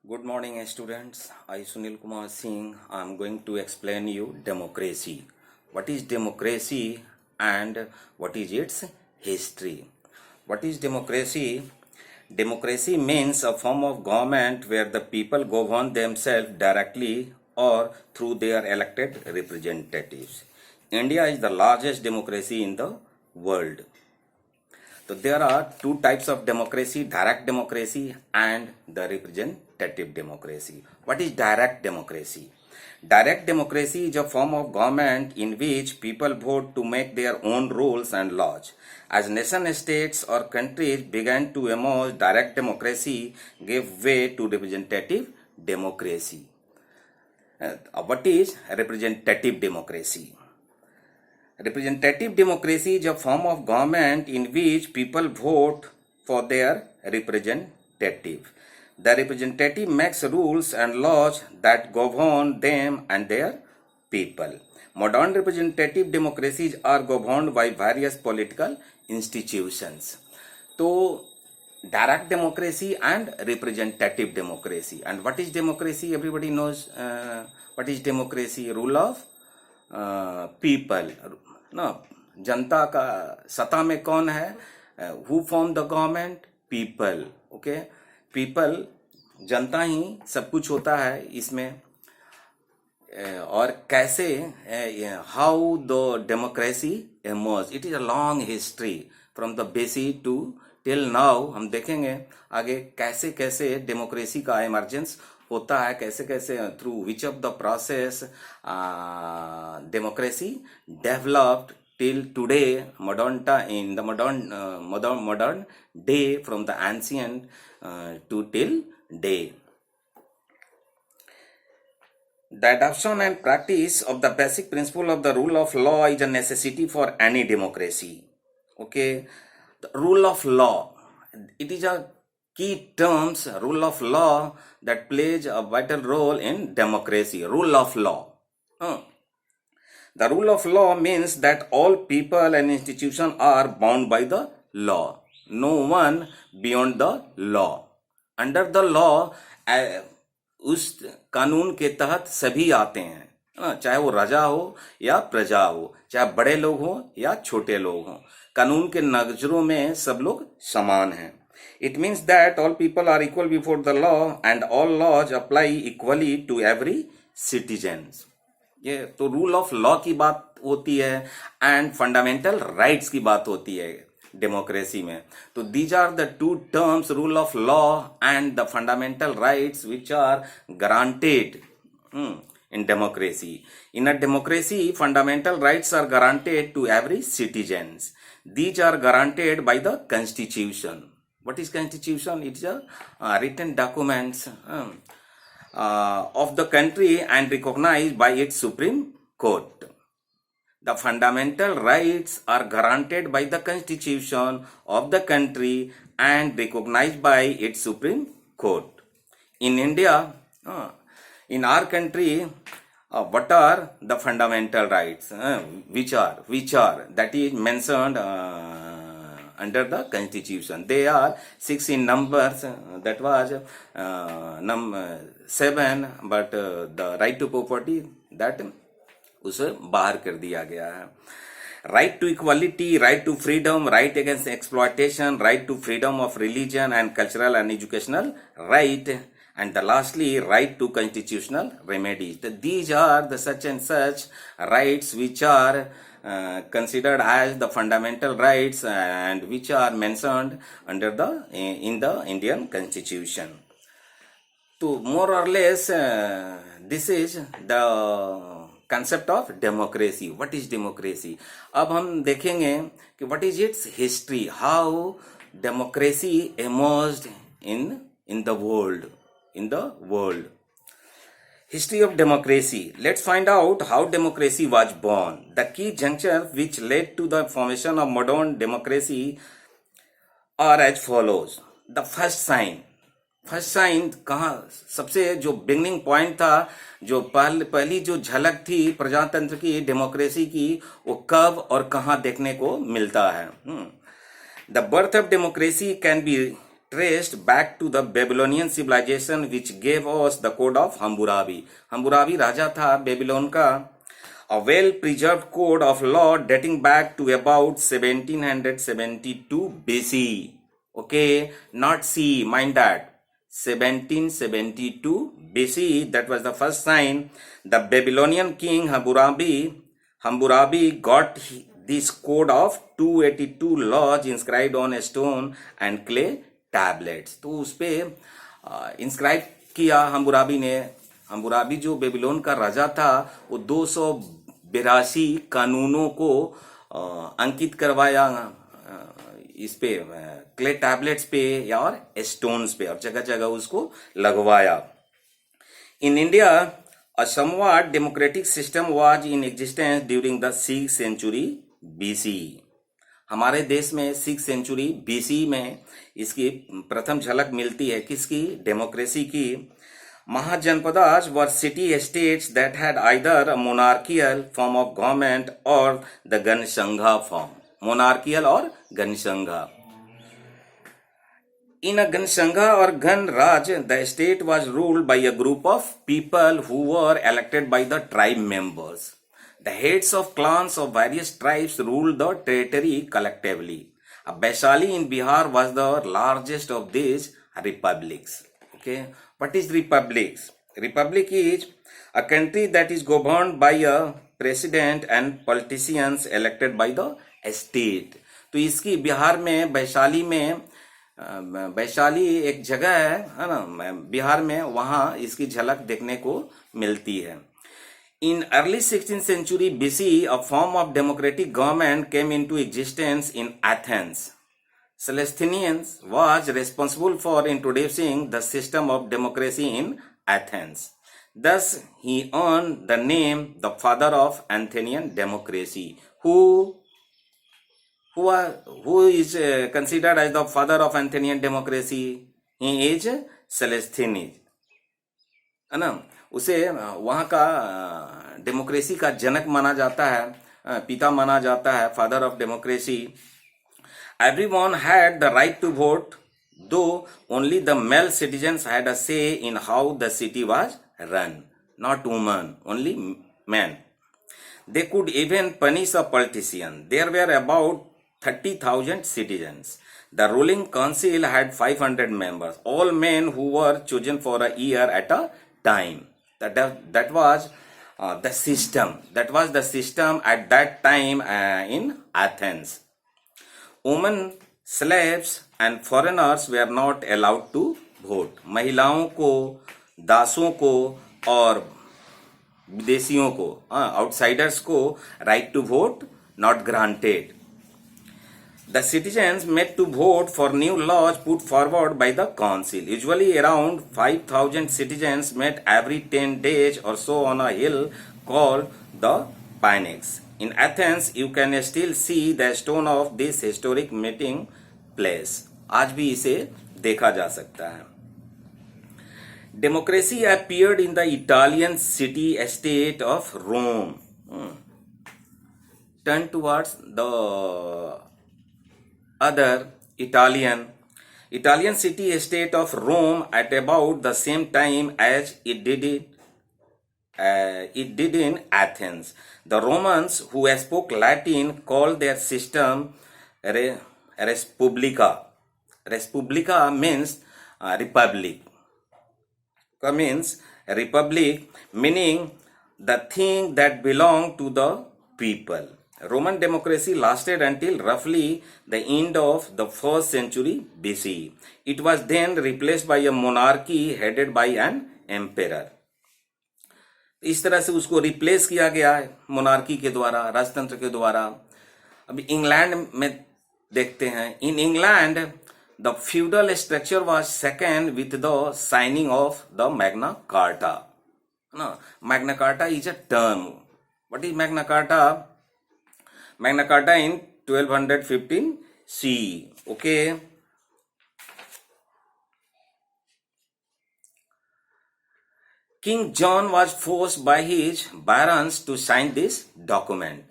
Good morning, students. I, Sunil Kumar Singh, I am going to explain you democracy. What is democracy and what is its history? What is democracy? Democracy means a form of government where the people govern themselves directly or through their elected representatives. India is the largest democracy in the world. So there are two types of democracy, direct democracy and the representative democracy. What is direct democracy? Direct democracy is a form of government in which people vote to make their own rules and laws. As nation states or countries began to emerge, direct democracy gave way to representative democracy. What is representative democracy? Representative democracy is a form of government in which people vote for their representative. The representative makes rules and laws that govern them and their people. Modern representative democracies are governed by various political institutions. So, direct democracy and representative democracy. And what is democracy? Everybody knows what is democracy. Rule of people. ना जनता का सत्ता में कौन है? Who form the government? People. Okay, people, जनता ही सब कुछ होता है इसमें. और कैसे, how the democracy emerge. It is a long history from the basic to till now. हम देखेंगे आगे कैसे कैसे डेमोक्रेसी का इमर्जेंस होता है, कैसे कैसे through which of the process democracy developed till today in the modern day, from the ancient to till day. The adoption and practice of the basic principle of the rule of law is a necessity for any democracy. Okay, the rule of law, it is a key terms, rule of law, that plays a vital role in democracy. Rule of law. The rule of law means that all people and institutions are bound by the law. No one beyond the law. Under the law, उस कानून के तहत सभी आते हैं, चाहे वो राजा हो या प्रजा हो, चाहे बड़े लोग हो या छोटे लोग हो. कानून के नजरों में सब लोग समान हैं. It means that all people are equal before the law and all laws apply equally to every citizen. ये तो रूल ऑफ लॉ की बात होती है एंड फंडामेंटल राइट्स की बात होती है डेमोक्रेसी में. तो these are the two terms, rule of law and the fundamental rights which are granted in democracy. In a democracy, fundamental rights are guaranteed to every citizens. These are guaranteed by the Constitution. What is Constitution? It is a written documents of the country and recognized by its Supreme Court. The fundamental rights are guaranteed by the Constitution of the country and recognized by its Supreme Court. In India, in our country, what are the fundamental rights? Which are that is mentioned under the Constitution. They are 6 in numbers. That was 7, but the right to property, that उसे बाहर कर दिया गया है. Right to equality, right to freedom, right against exploitation, right to freedom of religion and cultural and educational right, and the lastly, right to constitutional remedies. These are the such and such rights which are considered as the fundamental rights and which are mentioned under in the Indian Constitution. So more or less, this is the concept of democracy. What is democracy? अब हम देखेंगे कि what is its history, how democracy emerged in the world. History of democracy. Let's find out how democracy was born. The key junctures which led to the formation of modern democracy are as follows. The first sign कहाँ, सबसे जो beginning point था, जो पहली जो झलक थी प्रजातंत्र की, डेमोक्रेसी की, वो कब और कहाँ देखने को मिलता है. The birth of democracy can be traced back to the Babylonian civilization which gave us the code of Hammurabi. Hammurabi राजा था बेबीलोन का. A well-preserved code of law dating back to about 1772 BC. Okay, not C, mind that. 1772 BC, that was the first sign. The Babylonian king Hammurabi got this code of 282 laws inscribed on stone and clay tablets. तो उस पे inscribe किया Hammurabi ने. Hammurabi जो Babylon का राजा था वो 282 कानूनों को अंकित करवाया इस पे क्ले टैबलेट्स पे या और स्टोन्स पे और जगह जगह उसको लगवाया. In India a somewhat democratic system was in existence during the 6th century BC. हमारे देश में 6th century BC में इसकी प्रथम झलक मिलती है. किसकी? डेमोक्रेसी की. Mahajanapadas were city states that had either a monarchical form of government or the Ganasangha form. Monarchical or Ganasangha. In a Ganasangha or Gan Raj, the state was ruled by a group of people who were elected by the tribe members. The heads of clans of various tribes ruled the territory collectively. Vaishali in Bihar was the largest of these republics. Okay, what is republics? Republic is a country that is governed by a president and politicians elected by the state. तो इसकी बिहार में वैशाली एक जगह है ना बिहार में, वहाँ इसकी झलक देखने को मिलती है. In early 16th century BC, a form of democratic government came into existence in Athens. Celestinians was responsible for introducing the system of democracy in Athens. Thus, he earned the name the father of Athenian democracy. Who is considered as the father of Athenian democracy? He is Celestines, है ना. उसे वहाँ का democracy का जनक माना जाता है, पिता माना जाता है, father of democracy. Everyone had the right to vote, though only the male citizens had a say in how the city was run. Not women, only men. They could even punish a politician. There were about 30,000 citizens. The ruling council had 500 members, all men who were chosen for a year at a time. That was the system. That was the system at that time in Athens. Women, slaves and foreigners were not allowed to vote. महिलाओं को, दासों को और विदेशियों को, outsiders को right to vote not granted. The citizens met to vote for new laws put forward by the council. Usually around 5,000 citizens met every 10 days or so on a hill called the Pnyx. In Athens, you can still see the stone of this historic meeting place. आज भी इसे देखा जा सकता है. Democracy appeared in the Italian city-state of Rome. Turn towards the other Italian city-state of Rome at about the same time as it did in Athens. The Romans, who spoke Latin, called their system Respublica. Respublica means republic. Meaning the thing that belonged to the people. Roman democracy lasted until roughly the end of the 1st century BC. It was then replaced by a monarchy headed by an emperor. इस तरह से उसको replace किया गया है monarchy के द्वारा, राजतंत्र के द्वारा. अभी इंग्लैंड में देखते हैं. In England the feudal structure was second with the signing of the Magna Carta. ना, Magna Carta is a term. What is Magna Carta? Magna Carta in 1215 CE. Okay. King John was forced by his barons to sign this document.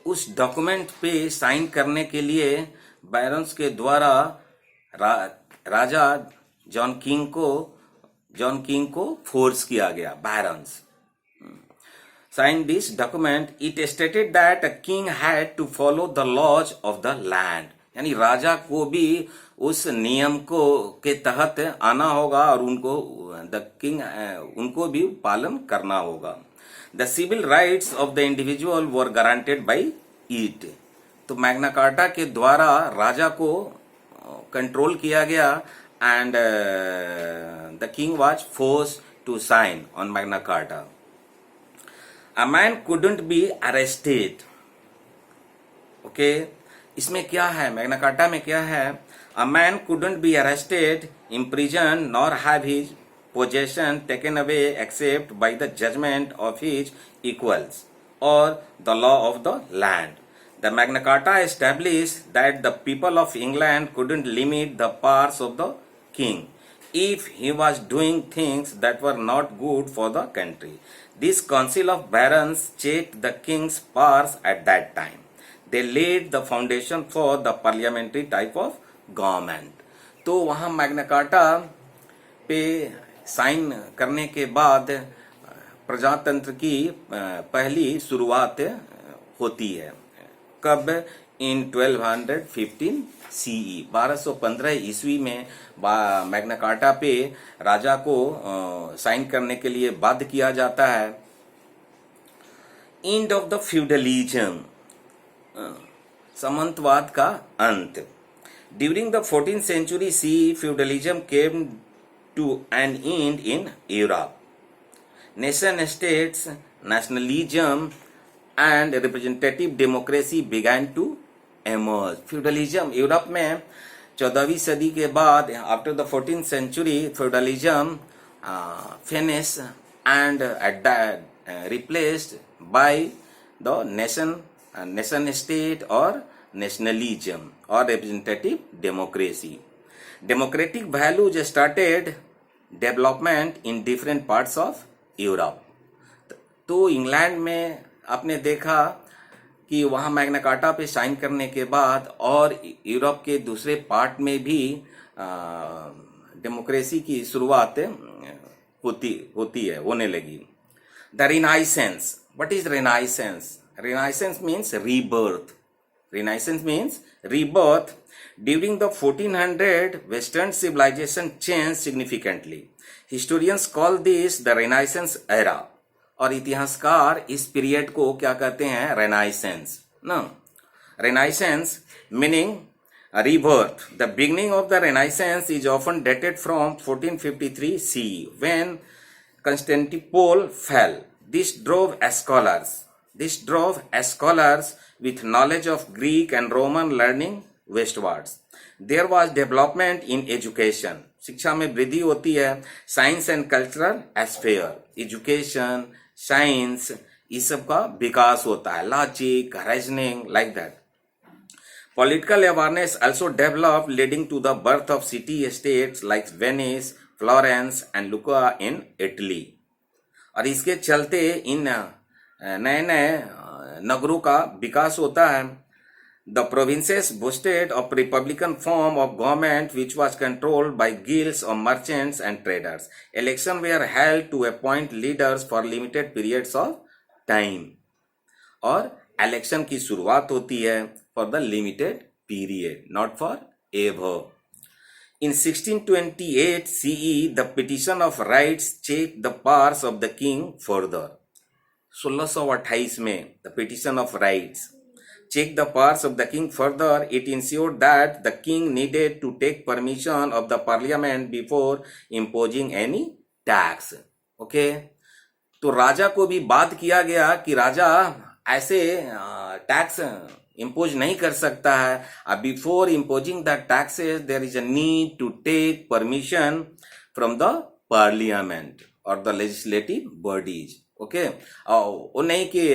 उस document पे sign करने के लिए barons के द्वारा राजा John king को force किया गया, barons signed this document. It stated that a king had to follow the laws of the land. यानी राजा को भी उस नियम को के तहत आना होगा और उनको भी पालन करना होगा. The civil rights of the individual were guaranteed by it. तो मैग्ना कार्टा के द्वारा राजा को कंट्रोल किया गया and the king was forced to sign on Magna Carta. A man couldn't be arrested. Okay, इसमें क्या है, मैग्ना कार्टा में क्या है? A man couldn't be arrested, imprisoned, nor have his possession taken away except by the judgment of his equals or the law of the land. The Magna Carta established that the people of England couldn't limit the powers of the king if he was doing things that were not good for the country. This Council of Barons checked the king's powers at that time. They laid the foundation for the parliamentary type of government. तो वहाँ Magna carta पे sign करने के बाद प्रजातंत्र की पहली शुरुआत होती है. कब? इन 1215 CE 1215 ईस्वी में मैग्ना कार्टा पे राजा को साइन करने के लिए बाध्य किया जाता है. एंड ऑफ द फ्यूडलिज्म, सामंतवाद का अंत. During the 14th century CE, feudalism came to an end in Europe. Nation states, nationalism and representative democracy began to emerge. Feudalism Europe में 14वीं सदी के बाद, after the 14th century, feudalism finished and replaced by the nation state or nationalism or representative democracy. Democratic values started development in different parts of Europe. तो England में आपने देखा कि वहाँ मैग्ना कार्टा पे साइन करने के बाद और यूरोप के दूसरे पार्ट में भी डेमोक्रेसी की शुरुआत होने लगी. The renaissance. What is renaissance? Renaissance means rebirth. Renaissance means rebirth. During the 1400, Western civilization changed significantly. Historians call this the Renaissance era. और इतिहासकार इस पीरियड को क्या कहते हैं? रेनाइसेंस. ना, Renaissance meaning rebirth. The beginning of the Renaissance is often dated from 1453 CE when Constantinople fell. This drove scholars with knowledge of Greek and Roman learning westwards. There was development in education. शिक्षा में वृद्धि होती है. Science and cultural sphere, education, science, इस सब का विकास होता है. Logic, reasoning, like that. Political awareness also developed, leading to the birth of city-states like Venice, Florence and Lucca in Italy. और इसके चलते इन नए नए नगरों का विकास होता है. The provinces boasted of republican form of government which was controlled by guilds of merchants and traders. Elections were held to appoint leaders for limited periods of time. और इलेक्शन की शुरुआत होती है for the limited period, not for ever. In 1628 CE, the Petition of Rights checked the powers of the king further. 1628 में the Petition of Rights checked the powers of the king further. It ensured that the king needed to take permission of the parliament before imposing any tax. Okay? तो राजा को भी बात किया गया कि राजा ऐसे tax impose नहीं कर सकता है. Before imposing the taxes there is a need to take permission from the parliament और द लेजिस्लेटिव बॉडीज. ओके, वो नहीं कि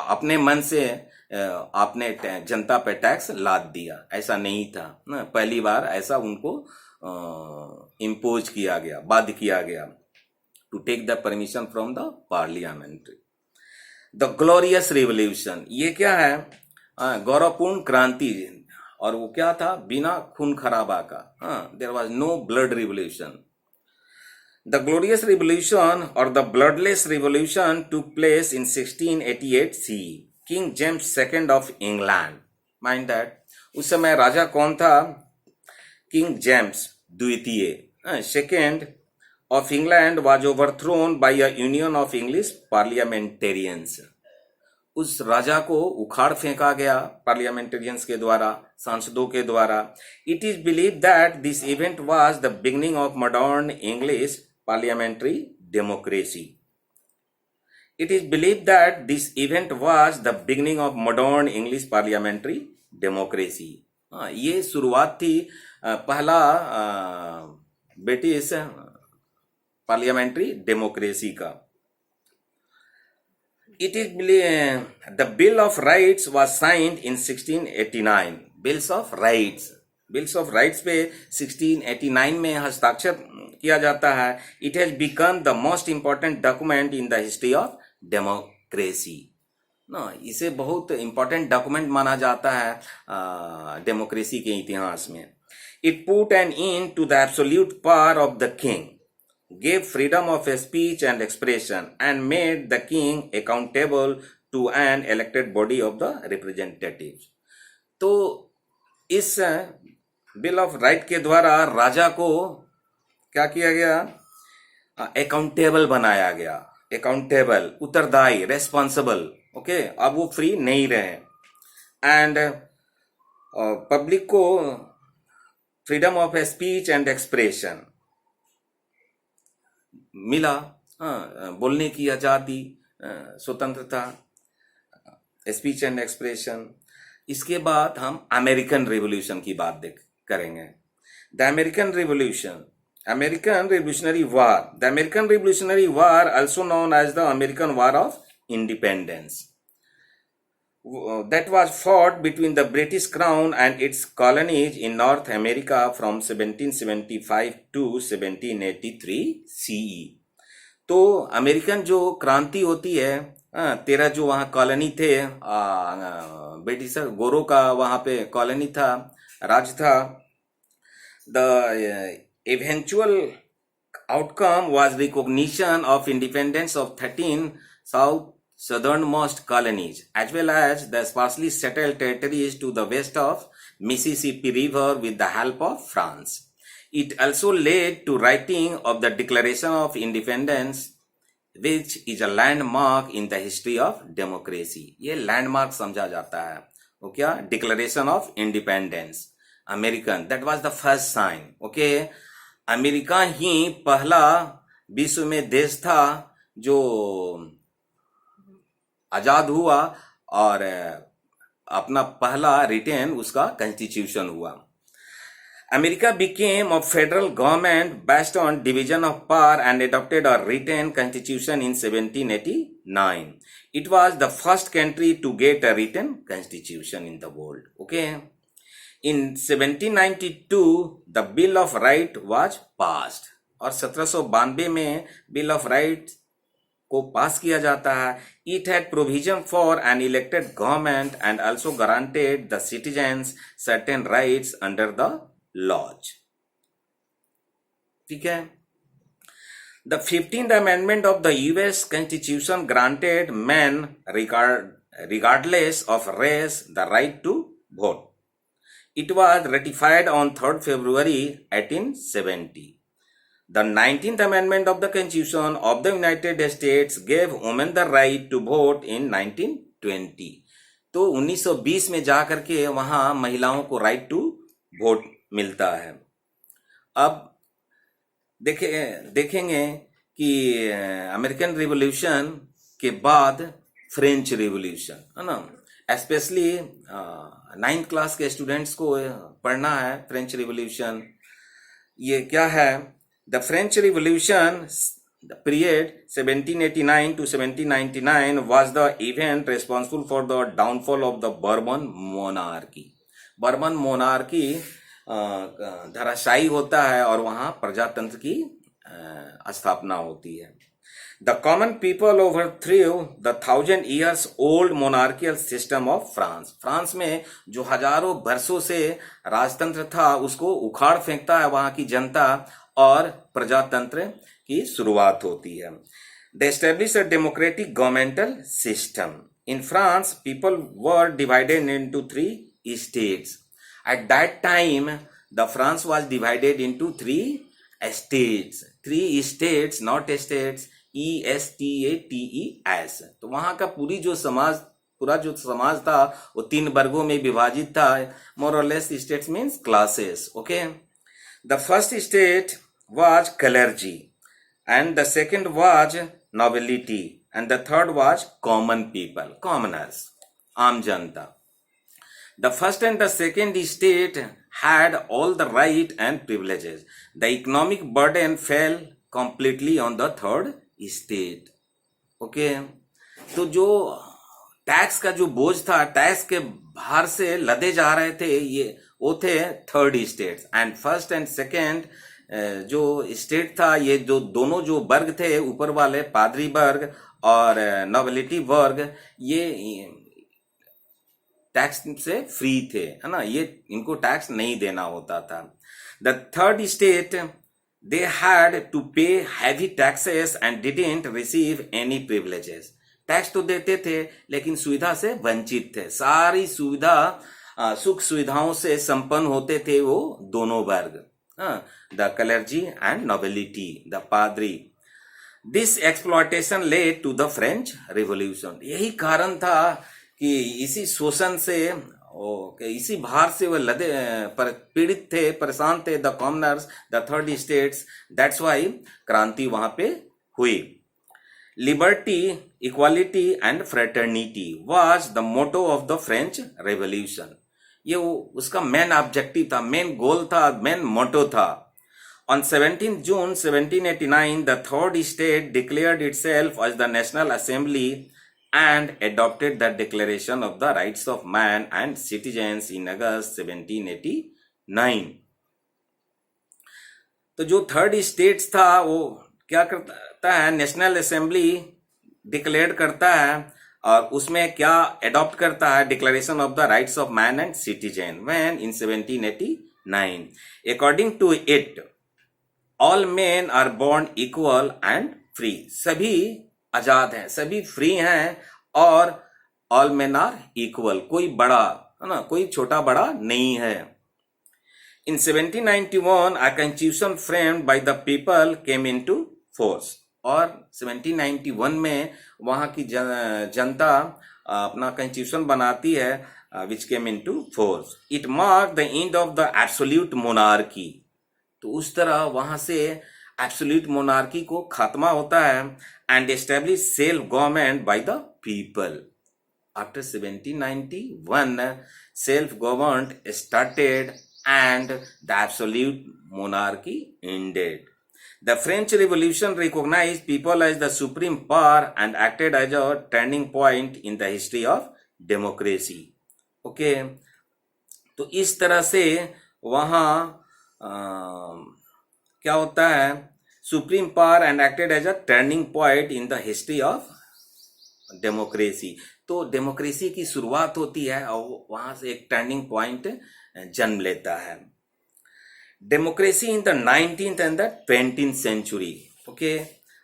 अपने मन से आपने जनता पे टैक्स लाद दिया, ऐसा नहीं था ना. पहली बार ऐसा उनको इम्पोज किया गया, बाध्य किया गया to take the permission from the parliament. The glorious revolution, ये क्या है? गौरवपूर्ण क्रांति. और वो क्या था, बिना खून खराबा का। हाँ, there was no blood revolution. The Glorious Revolution or the Bloodless Revolution took place in 1688 CE. King James II of England. Mind that. उस समय राजा कौन था? किंग जेम्स द्वितीय, second of England was overthrown by a union of English parliamentarians. उस राजा को उखाड़ फेंका गया पार्लियामेंटेरियंस के द्वारा, सांसदों के द्वारा। It is believe that this event was the beginning of modern English parliamentary democracy. It is believe that this event was the beginning of modern English parliamentary democracy. ये शुरुआत थी पहला ब्रिटिश पार्लियामेंट्री डेमोक्रेसी का। It is the Bill of Rights was signed in 1689. Bills of Rights पे 1689 में हस्ताक्षर किया जाता है। It has become the most important document in the history of democracy. इसे बहुत important document माना जाता है डेमोक्रेसी के इतिहास में। It put an end to the absolute power of the king, gave freedom of speech and expression, and made the king accountable to an elected body of the representatives. तो इस bill of right के द्वारा राजा को क्या किया गया? Accountable बनाया गया। अकाउंटेबल, उत्तरदायी, रेस्पॉन्सिबल। ओके, अब वो फ्री नहीं रहे। एंड पब्लिक को freedom of speech and expression मिला, बोलने की आजादी, स्वतंत्रता, स्पीच एंड एक्सप्रेशन। इसके बाद हम अमेरिकन रिवॉल्यूशन की बात करेंगे। The American revolution, American revolutionary war, the American revolutionary war also known as the American war of independence, that was fought between the British Crown and its colonies in North America from 1775 to 1783 CE. तो American जो क्रांति होती है, 13 जो वहाँ colony थे, British गोरों का वहाँ पे कॉलोनी था, राज था। The eventual outcome was recognition of independence of 13 southernmost colonies, as well as the sparsely settled territories to the west of Mississippi River with the help of France. It also led to writing of the Declaration of Independence, which is a landmark in the history of democracy. ये landmark समझा जाता है। वो क्या? Declaration of Independence, American, that was the first sign. Okay, America ही पहला विश्व में देश था जो आजाद हुआ और अपना पहला रिटेन उसका कॉन्स्टिट्यूशन हुआ। America became a federal government based on division of power and adopted a written constitution in 1789. It was the first country to get a written constitution in the world. Okay. In 1792, the Bill of Rights was passed. और 1792 में Bill of Rights को पास किया जाता है। It had provision for an elected government and also granted the citizens certain rights under the laws. ठीक है। The 15th Amendment of the U.S. Constitution granted men regardless of race the right to vote. It was ratified on 3rd February 1870. The 19th Amendment of the Constitution of the United States gave women the right to vote in 1920. तो 1920 में जा करके वहाँ महिलाओं को right to vote मिलता है। अब देखेंगे कि अमेरिकन रिवॉल्यूशन के बाद फ्रेंच रिवॉल्यूशन, है ना। स्पेशली 9th क्लास के स्टूडेंट्स को पढ़ना है फ्रेंच रिवॉल्यूशन। ये क्या है? The French Revolution, the period 1789 to 1799, was the event responsible for the downfall of the Bourbon monarchy. Bourbon monarchy धराशायी होता है और वहाँ प्रजातंत्र की स्थापना होती है। The common people overthrew the 1,000 years old monarchical system of France. France में जो हजारों वर्षों से राजतंत्र था उसको उखाड़ फेंकता है वहां की जनता और प्रजातंत्र की शुरुआत होती है. They established a democratic governmental system. In France, people were divided into three states. At that time, the France was divided into three states. Three states, not states. ESTATES. तो वहां का पूरा जो समाज था वो 3 वर्गों में विभाजित था. More or less, states means classes. Okay. The first state was clergy, and the second was nobility, and the third was common people, commoners, आम जनता. The first and the second state had all the right and privileges. The economic burden fell completely on the third state. Okay. तो जो tax का जो बोझ था, tax के भार से लदे जा रहे थे, ये वो थे third state. And first and second जो स्टेट था, ये जो दोनों जो वर्ग थे ऊपर वाले, पादरी वर्ग और नोबिलिटी वर्ग, ये टैक्स से फ्री थे, है ना. ये इनको टैक्स नहीं देना होता था. The third state, they had to pay heavy taxes and didn't receive any privileges. Tax तो देते थे लेकिन सुविधा से वंचित थे. सारी सुविधा, सुख सुविधाओं से संपन्न होते थे वो दोनों वर्ग, the clergy and nobility, the पादरी. This exploitation led to the French revolution. यही कारण था कि इसी शोषण से, इसी भार से वो पीड़ित थे, परेशान थे, the commoners, the third states. That's why क्रांति वहां पे हुई. Liberty, equality and fraternity was the motto of the French revolution. ये उसका मेन ऑब्जेक्टिव था, मेन गोल था, मेन मोटो था. On 17 June 1789, the third state declared itself as the National Assembly and adopted the Declaration of the Rights of Man and Citizens in August 1789. तो जो third state था वो क्या करता है, नेशनल असेंबली डिक्लेयर करता है और उसमें क्या एडॉप्ट करता है, declaration of the rights of man and citizen, when in 1789. According to it, all men are born equal and free. सभी आजाद हैं, सभी फ्री हैं और ऑल मेन आर इक्वल. कोई बड़ा, है ना, कोई छोटा बड़ा नहीं है. In 1791, a constitution framed by the people came into force. और 1791 में वहां की जनता अपना कॉन्स्टिट्यूशन बनाती है, which came into force. It marked the end of the absolute monarchy. तो उस तरह वहां से एब्सोल्यूट मोनार्की को खात्मा होता है. And establish self government by the people. After 1791, self government started and the absolute monarchy ended. The French Revolution recognized people as the supreme power and acted as a turning point in the history of democracy. Okay, तो इस तरह से वहाँ क्या होता है, supreme power and acted as a turning point in the history of democracy. तो democracy की शुरुआत होती है और वहां से एक टर्निंग पॉइंट जन्म लेता है. Democracy in the 19th and the 20th century. Okay,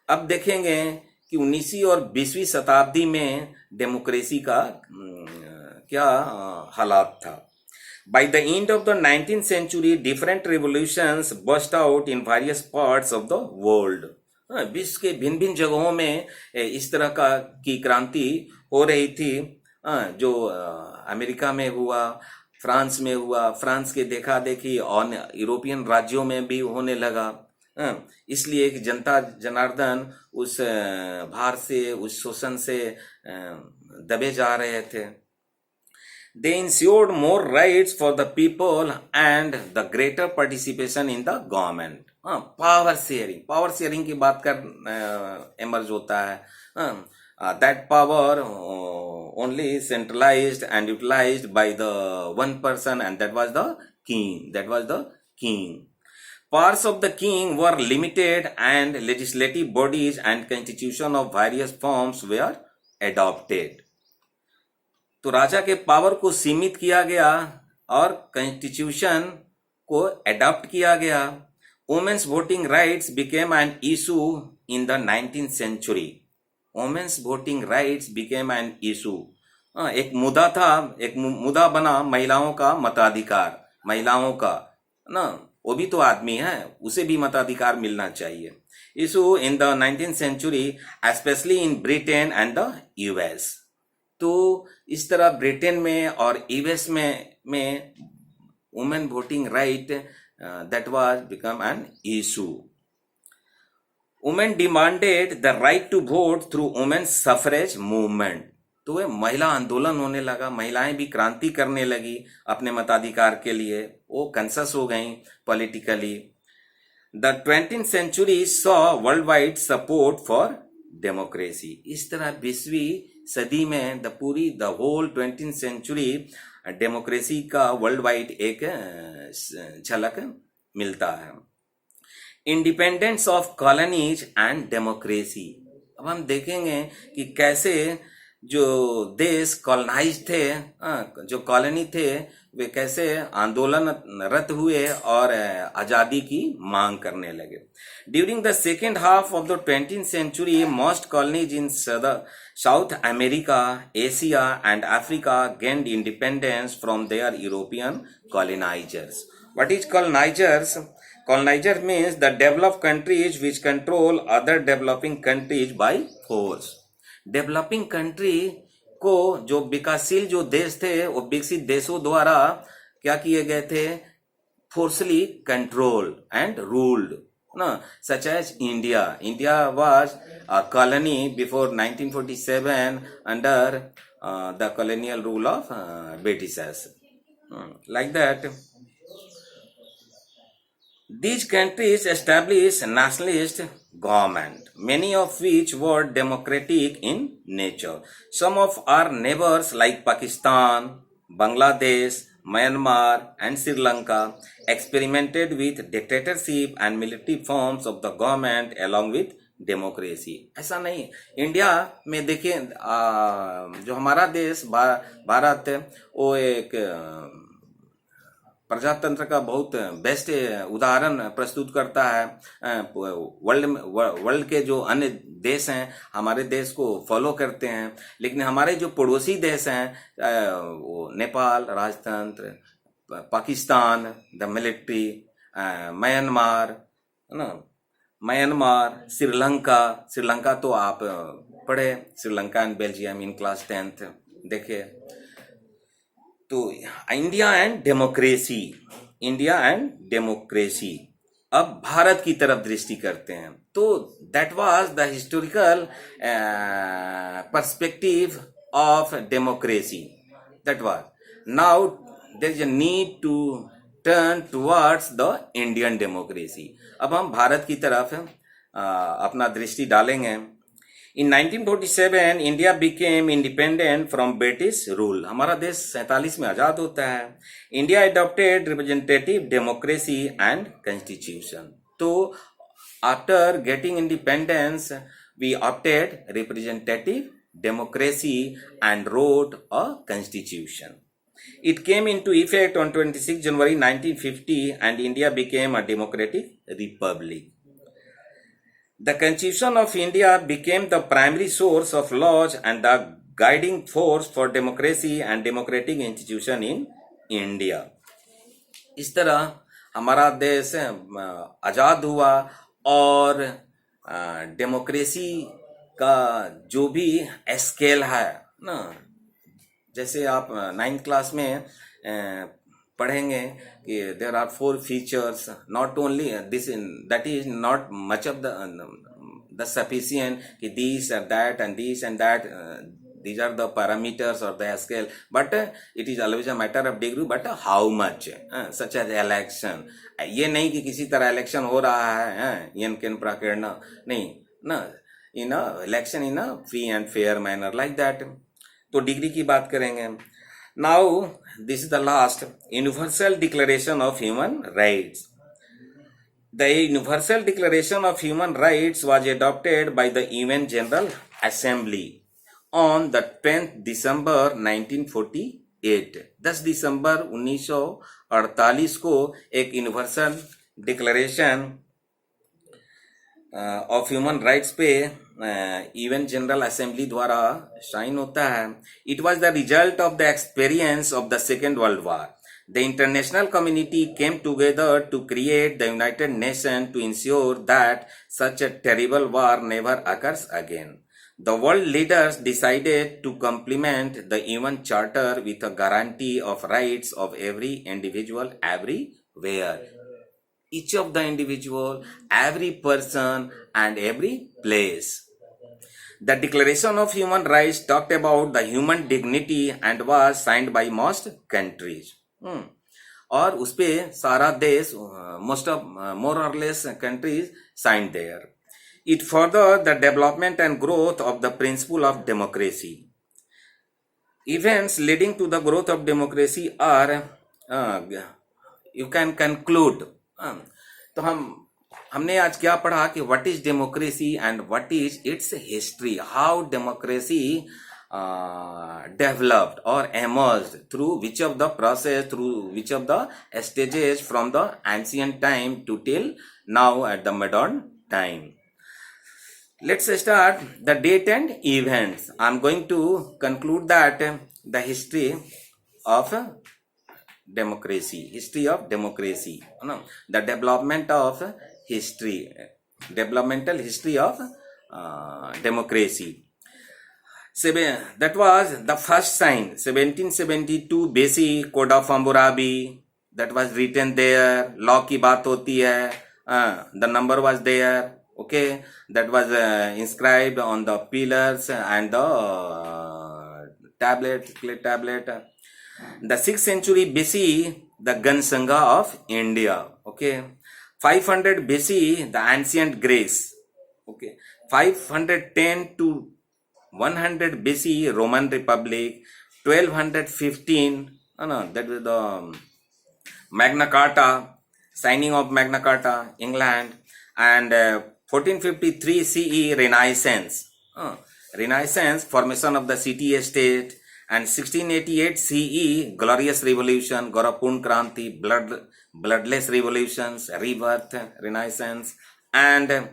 अब देखेंगे कि 19वीं और 20वीं शताब्दी में डेमोक्रेसी का क्या हालात था. By the end of the 19th century, different revolutions burst out in various parts of the world. विश्व के भिन्न भिन्न जगहों में इस तरह की क्रांति हो रही थी. जो अमेरिका में हुआ, फ्रांस में हुआ, फ्रांस के देखा देखी और यूरोपियन राज्यों में भी होने लगा. इसलिए कि जनता जनार्दन उस भार से, उस शोषण से दबे जा रहे थे. They ensured more rights for the people and the greater participation in the government. Power sharing की बात कर एमर्ज होता है. That power only centralized and utilized by the one person, and that was the king. Powers of the king were limited and legislative bodies and constitution of various forms were adopted. तो राजा के power को सीमित किया गया और constitution को adopt किया गया. Women's voting rights became an issue in the 19th century. Women's voting rights became an issue. एक मुद्दा था, एक मुद्दा बना महिलाओं का मताधिकार. महिलाओं का ना, वो भी तो आदमी है, उसे भी मताधिकार मिलना चाहिए. Issue in the 19th century, specially in Britain and the US. तो इस तरह ब्रिटेन में और यूएस में women voting right that was became an issue. Women demanded the right to vote through women's suffrage movement. तो वह महिला आंदोलन होने लगा, महिलाएं भी क्रांति करने लगी अपने मताधिकार के लिए, वो कंसस हो गई politically. The 20th century saw world wide support for democracy. इस तरह 20वीं सदी में the whole 20th century democracy का वर्ल्ड वाइड एक झलक मिलता है. Independence of colonies and democracy. अब हम देखेंगे कि कैसे जो देश कॉलोनाइज थे, जो कॉलोनी थे, वे कैसे आंदोलनरत हुए और आज़ादी की मांग करने लगे. During the second half of the 20th century, most colonies in South America, Asia and Africa gained independence from their European colonizers. What is colonizers? Colonizer means the developed countries which control other developing countries by force. Developing country को जो विकासशील जो देश थे, वो विकसित देशों द्वारा क्या किए गए थे? फोर्सली कंट्रोल एंड रूल्ड ना. Such as India. India was a colony before 1947 under the colonial rule of Britishers. Like that these countries established nationalist government, many of which were democratic in nature. Some of our neighbors like Pakistan, Bangladesh, Myanmar and Sri Lanka experimented with dictatorship and military forms of the government along with democracy. ऐसा नहीं. India में देखिए, जो हमारा देश भारत, वो एक प्रजातंत्र का बहुत बेस्ट उदाहरण प्रस्तुत करता है. वर्ल्ड के जो अन्य देश हैं हमारे देश को फॉलो करते हैं, लेकिन हमारे जो पड़ोसी देश हैं, वो नेपाल राजतंत्र, पाकिस्तान द मिलिट्री, म्यांमार ना, म्यांमार, श्रीलंका तो आप पढ़े, Sri Lanka and Belgium in class 10th देखिए. तो इंडिया एंड डेमोक्रेसी. अब भारत की तरफ दृष्टि करते हैं. तो that was the historical perspective of democracy. That was. Now there is a need to turn towards the Indian democracy. अब हम भारत की तरफ अपना दृष्टि डालेंगे. In 1947, India became independent from British rule. हमारा देश 47 में आजाद होता है. India adopted representative democracy and constitution. तो after getting independence, we opted representative democracy and wrote a constitution. It came into effect on 26 January 1950 and India became a democratic republic. The Constitution of India became the primary source of laws and the guiding force for democracy and democratic institution in India. इस तरह हमारा देश आज़ाद हुआ और democracy का जो भी scale है ना, जैसे आप 9th क्लास में पढ़ेंगे कि there are 4 features. Not only this, that is not much of the sufficient कि दिस और that and this and that, these are the parameters or the scale, but it is always a matter of degree, but how much, such as election. ये नहीं कि किसी तरह election हो रहा है यन केन प्रकरण नहीं ना, in election in free and fair manner, like that. तो डिग्री की बात करेंगे. Now, this is the last Universal Declaration of Human Rights. The Universal Declaration of Human Rights was adopted by the UN General Assembly on the 10th December 1948. 10 दिसंबर 1948 को एक universal declaration of human rights पे UN general assembly द्वारा sign होता है. It was the result of the experience of the second world war. The international community came together to create the United Nations to ensure that such a terrible war never occurs again. The world leaders decided to complement the UN Charter with a guarantee of rights of every individual everywhere. Each of the individual, every person, and every place. The Declaration of Human Rights talked about the human dignity and was signed by most countries. और उसपे सारा देश most of more और less countries signed there. It further the development and growth of the principle of democracy. Events leading to the growth of democracy are you can conclude. तो हमने आज क्या पढ़ा कि what is democracy and what is its history. How democracy developed or emerged, through which of the process, through which of the stages from the ancient time to till now at the modern time. Let's start the date and events. I'm going to conclude that the history of democracy, the development of history, developmental history of democracy. That was the first sign. 1772 Basic Code of Hammurabi, that was written there. Law की बात होती है. The number was there. Okay, that was inscribed on the pillars and the clay tablet. The 6th century BC, the Gansanga of India. Okay, 500 BC, the ancient Greece. Okay, 510 to 100 BC Roman Republic. 1215 that was the Magna Carta, signing of Magna Carta, England. And 1453 CE Renaissance, formation of the city state. And 1688 CE Glorious Revolution, Gaurapurn Kranti, bloodless revolutions, rebirth, Renaissance. And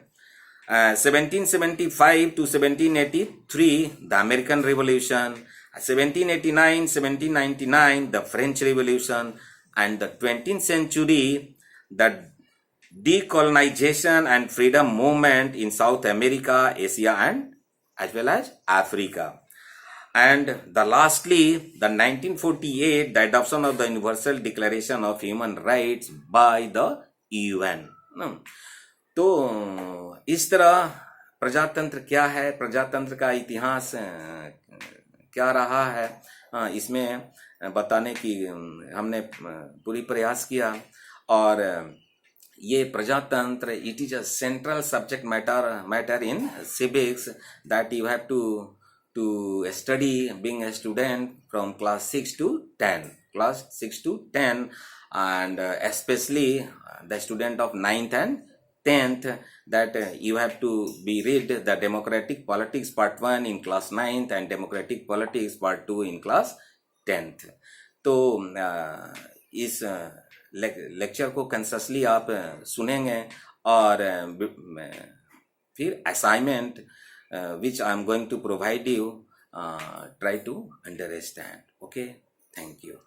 1775 to 1783 the American Revolution. 1789 1799 the French Revolution. And the 20th century the decolonization and freedom movement in South America, Asia, and as well as Africa. And the lastly the 1948 the adoption of the Universal Declaration of Human Rights by the UN. तो इस तरह प्रजातंत्र क्या है, प्रजातंत्र का इतिहास क्या रहा है, इसमें बताने की हमने पूरी प्रयास किया. और ये प्रजातंत्र it is a central subject matter in civics that you have to study being a student from class 6 to 10, and especially the student of 9th and 10th, that you have to be read the Democratic Politics Part 1 in class 9th and Democratic Politics Part 2 in class 10th. तो इस lecture को कंससली आप सुनेंगे और फिर assignment which I am going to provide you, try to understand. Okay, thank you.